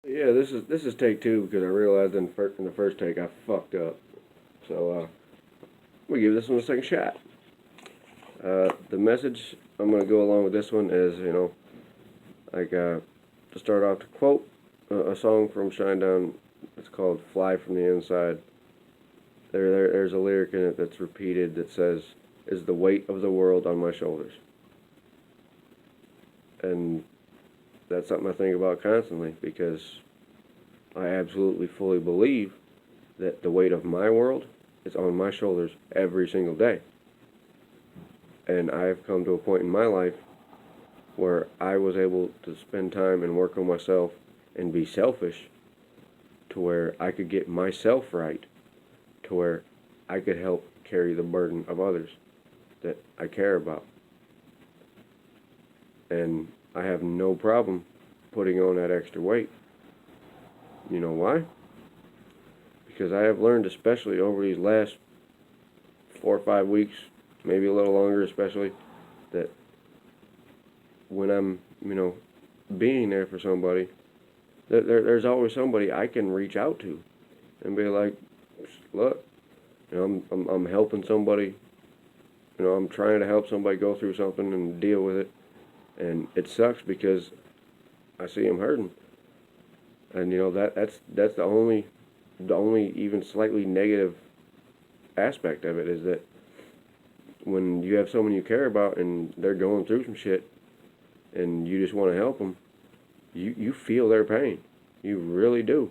Yeah, this is take two because I realized in the first take I fucked up. So we give this one a second shot. The message I'm gonna go along with this one is like to start off to quote a song from Shinedown. It's called "Fly from the Inside." There's a lyric in it that's repeated that says, "Is the weight of the world on my shoulders?" And that's something I think about constantly because I absolutely fully believe that the weight of my world is on my shoulders every single day. And I've come to a point in my life where I was able to spend time and work on myself and be selfish to where I could get myself right, to where I could help carry the burden of others that I care about. And I have no problem putting on that extra weight. You know why? Because I have learned, especially over these last 4 or 5 weeks, maybe a little longer, especially, that when I'm, being there for somebody, there's always somebody I can reach out to and be like, look, I'm helping somebody. I'm trying to help somebody go through something and deal with it, and it sucks because I see them hurting, and that's the only even slightly negative aspect of it is that when you have someone you care about and they're going through some shit and you just want to help them, you feel their pain. You really do.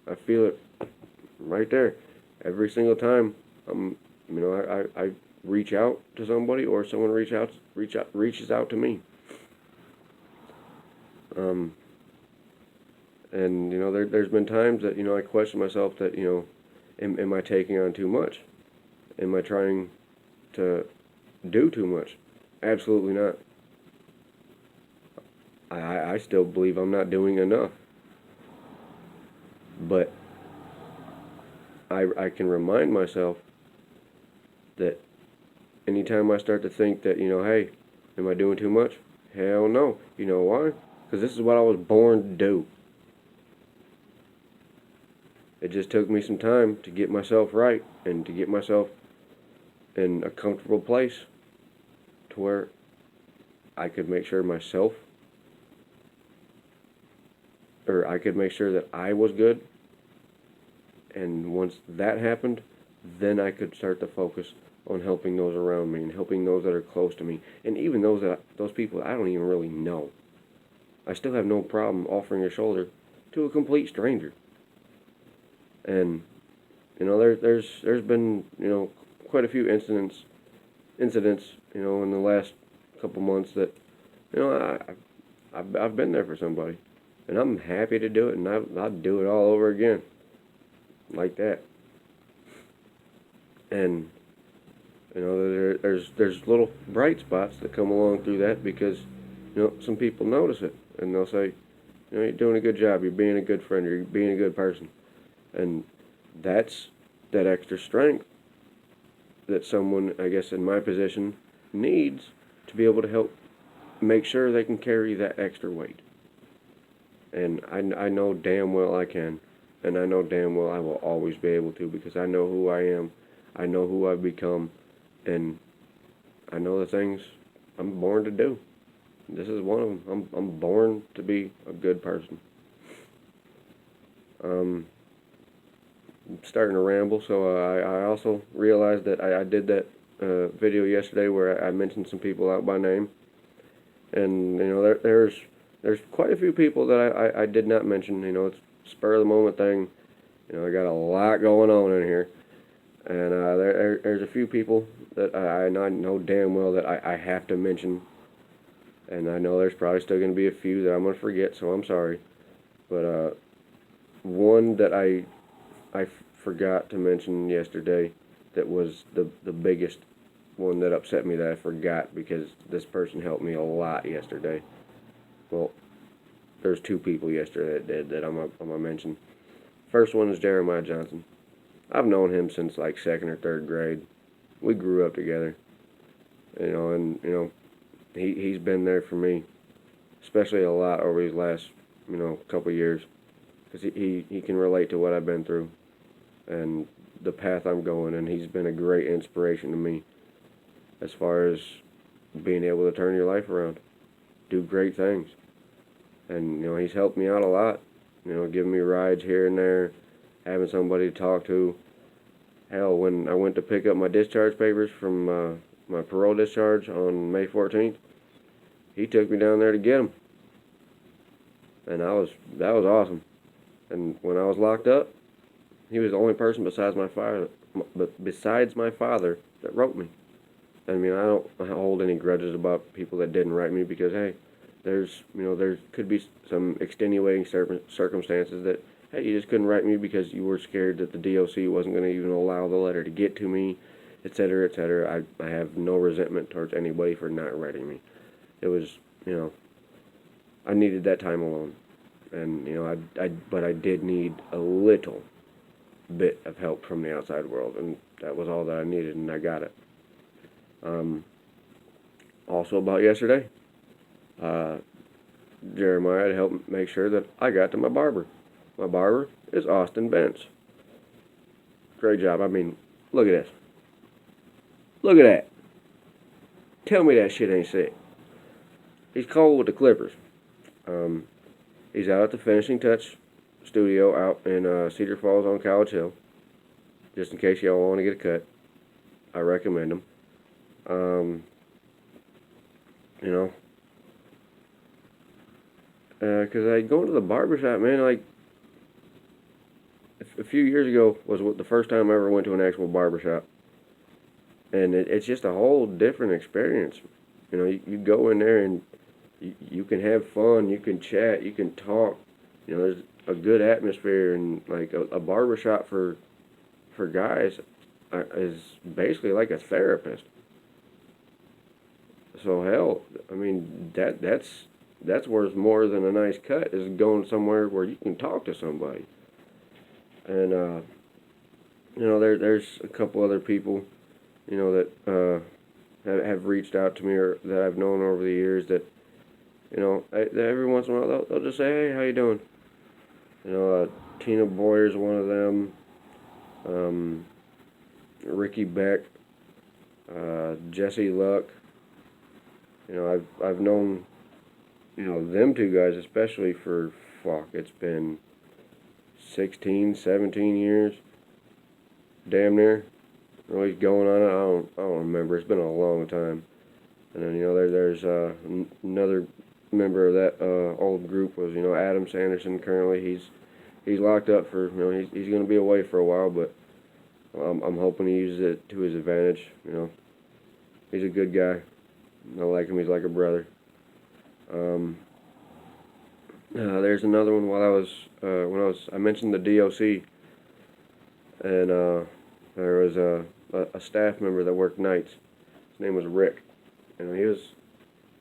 I feel it right there every single time. I reach out to somebody or someone reaches out to me. Um, and there's been times that I question myself that am I taking on too much? Am I trying to do too much? Absolutely not. I still believe I'm not doing enough. But I can remind myself that anytime I start to think that, hey, am I doing too much? Hell no. You know why? Because this is what I was born to do. It just took me some time to get myself right and to get myself in a comfortable place to where I could make sure myself, or I could make sure that I was good. And once that happened, then I could start to focus on helping those around me and helping those that are close to me, and even those people I don't even really know. I still have no problem offering a shoulder to a complete stranger. And there's been quite a few incidents in the last couple months that I've been there for somebody, and I'm happy to do it, and I'd do it all over again, like that. And there's little bright spots that come along through that because some people notice it and they'll say, you're doing a good job, you're being a good friend, you're being a good person, and that's that extra strength that someone, I guess, in my position needs to be able to help make sure they can carry that extra weight. And I know damn well I can, and I know damn well I will always be able to because I know who I am, I know who I've become, and I know the things I'm born to do. This is one of them. I'm born to be a good person. Um, I'm starting to ramble, so I also realized that I did that video yesterday where I mentioned some people out by name, and there's quite a few people that I did not mention. It's a spur of the moment thing. I got a lot going on in here, and there's a few people that I know damn well that I have to mention, and I know there's probably still going to be a few that I'm going to forget, so I'm sorry. But one that I forgot to mention yesterday that was the biggest one that upset me that I forgot because this person helped me a lot yesterday. Well, there's two people yesterday that did that I'm gonna mention. First one is Jeremiah Johnson. I've known him since like second or third grade. We grew up together, and he's been there for me, especially a lot over these last couple years. because he can relate to what I've been through and the path I'm going, and he's been a great inspiration to me as far as being able to turn your life around, do great things. And, he's helped me out a lot, giving me rides here and there, having somebody to talk to. Hell, when I went to pick up my discharge papers from my parole discharge on May 14th, he took me down there to get them. And that was awesome. And when I was locked up, he was the only person besides my father that wrote me. I mean, I don't hold any grudges about people that didn't write me, because hey, there could be some extenuating circumstances that, hey, you just couldn't write me because you were scared that the DOC wasn't going to even allow the letter to get to me, etc., etc. I have no resentment towards anybody for not writing me. It was, I needed that time alone, and but I did need a little bit of help from the outside world, and that was all that I needed, and I got it. Also about yesterday, Jeremiah had helped make sure that I got to my barber. My barber is Austin Bentz. Great job. I mean, look at this. Look at that. Tell me that shit ain't sick. He's cold with the Clippers. He's out at the Finishing Touch studio out in Cedar Falls on College Hill. Just in case y'all want to get a cut, I recommend him. Because I go to the barbershop, man, like, a few years ago was the first time I ever went to an actual barbershop. And it's just a whole different experience. You go in there and you can have fun, you can chat, you can talk. There's a good atmosphere, and like a barbershop for guys is basically like a therapist. So hell, I mean that's worth more than a nice cut, is going somewhere where you can talk to somebody. And there's a couple other people, that have reached out to me, or that I've known over the years, that every once in a while they'll just say, hey, how you doing? Tina Boyer's one of them. Ricky Beck, Jesse Luck. I've known, them two guys especially for, it's been 16, 17 years, damn near. Really going on it, I don't remember. It's been a long time. And then there's another member of that old group was Adam Sanderson. Currently, he's locked up for he's going to be away for a while, but I'm hoping he uses it to his advantage. He's a good guy. I like him. He's like a brother. There's another one. When I mentioned the DOC, and there was a staff member that worked nights. His name was Rick, and he was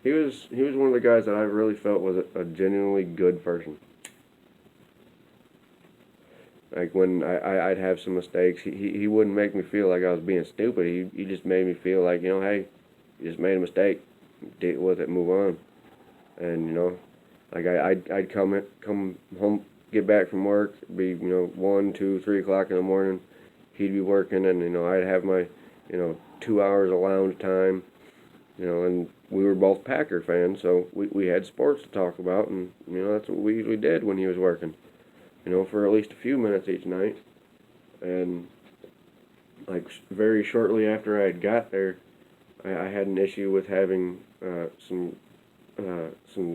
one of the guys that I really felt was a genuinely good person. Like when I'd have some mistakes, he wouldn't make me feel like I was being stupid. He just made me feel like, hey, you just made a mistake, deal with it, move on. And like I'd come home, get back from work, be 1, 2, 3 o'clock in the morning. He'd be working, and I'd have my 2 hours of lounge time, and we were both Packer fans, so we had sports to talk about, and that's what we usually did when he was working, for at least a few minutes each night. And like very shortly after I had got there, I had an issue with having some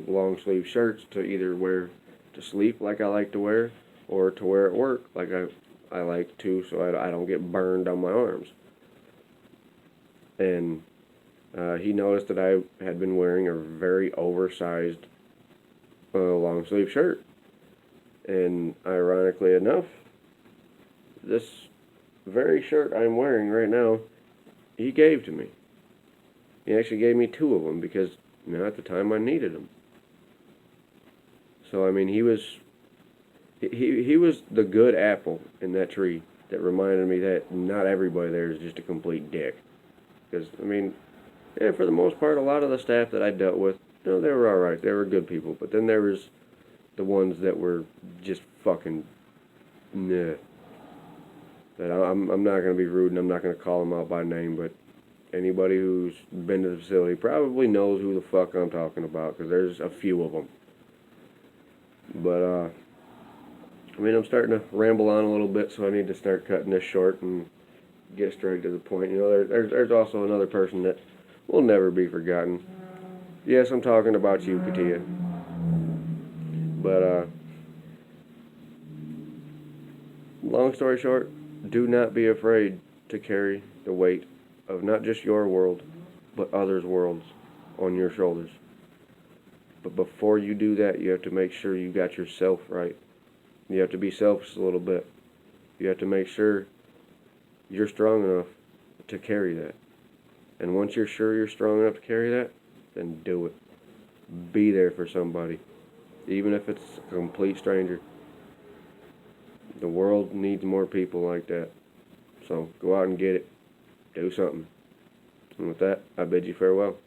long sleeve shirts to either wear to sleep like I like to wear, or to wear at work like I like to, so I don't get burned on my arms. And he noticed that I had been wearing a very oversized long sleeve shirt. And ironically enough, this very shirt I'm wearing right now, he gave to me. He actually gave me 2 of them because at the time I needed them. So I mean, he was the good apple in that tree that reminded me that not everybody there is just a complete dick. Because I mean, for the most part, a lot of the staff that I dealt with, they were all right. They were good people. But then there was the ones that were just fucking, nah. That I'm not going to be rude and I'm not going to call them out by name, but anybody who's been to the facility probably knows who the fuck I'm talking about, because there's a few of them. But, I mean, I'm starting to ramble on a little bit, so I need to start cutting this short and get straight to the point. You know, there's also another person that will never be forgotten. Yes, I'm talking about you, Katia. But, long story short, do not be afraid to carry the weight of not just your world, but others' worlds on your shoulders. But before you do that, you have to make sure you got yourself right. You have to be selfish a little bit. You have to make sure you're strong enough to carry that. And once you're sure you're strong enough to carry that, then do it. Be there for somebody, even if it's a complete stranger. The world needs more people like that. So go out and get it. Do something. And with that, I bid you farewell.